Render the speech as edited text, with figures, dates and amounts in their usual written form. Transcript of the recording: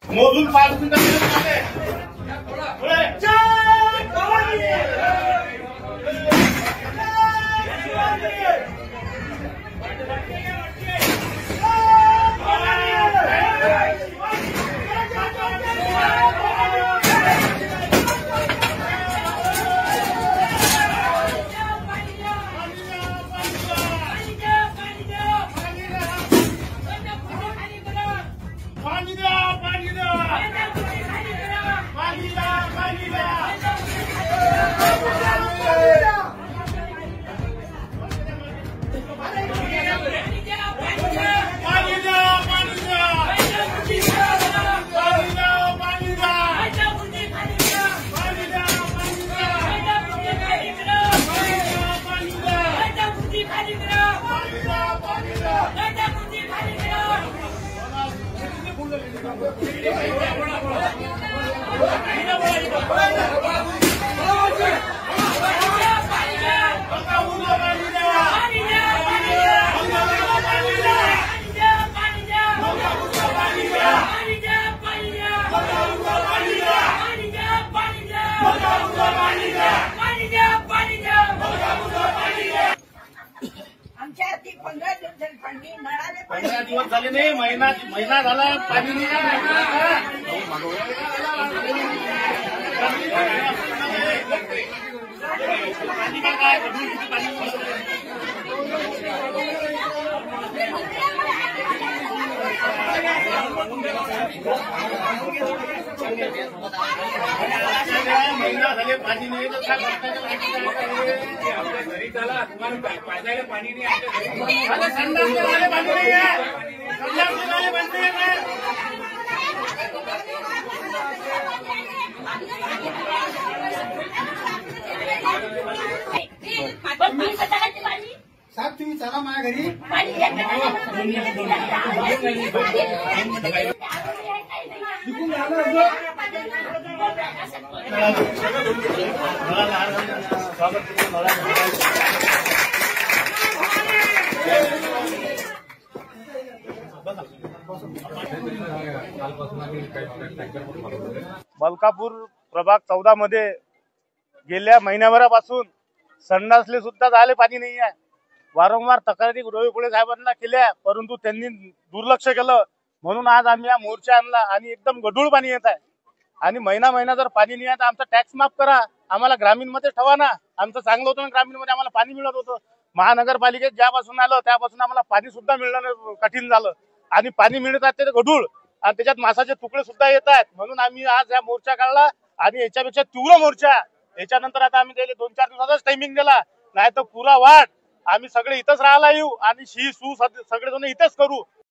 मोजून 5 मिनिटांमध्ये आमच्या ती 15 दिवस झाले नाही, महिना झाला पाणी नाही। महिना झाले पाणी नाही तर काय आमच्या घरी झाला, तुम्हाला पाजायला पाणी नाही, आमच्या संडासला पाणी नाही आहे, संडासला पाणी नाही आहे। साहेब तुम्ही चला माझ्या घरी मलकापूर प्रभाग 14 मध्ये गेल्या महिन्याभरापासून संडासले सुद्धा झाले पाणी नाही आहे। वारंवार तक्रारी रोहिकुळे साहेबांना केल्या, परंतु त्यांनी दुर्लक्ष केलं, म्हणून आज आम्ही हा मोर्चा आणला आणि एकदम गढूळ पाणी येत आहे। आणि महिना जर पाणी नाही आहे तर आमचा टॅक्स माफ करा, आम्हाला ग्रामीण मध्ये ठेवा ना। आमचं चांगलं होतं, ग्रामीण मध्ये आम्हाला पाणी मिळत होतं। महानगरपालिकेत ज्यापासून आलं त्यापासून आम्हाला पाणी सुद्धा मिळणं कठीण झालं आणि पाणी मिळत आहे ते गढूळ आणि त्याच्यात मासाचे तुकडे सुद्धा येत आहेत। म्हणून आम्ही आज हा मोर्चा काढला आणि याच्यापेक्षा तीव्र मोर्चा याच्यानंतर आता आम्ही त्याला 2-4 दिवसाचाच टायमिंग दिला, नाही तर पुरा वाट आम्ही सगळे इथंच राहायला येऊ आणि सगळेजण इथेच करू।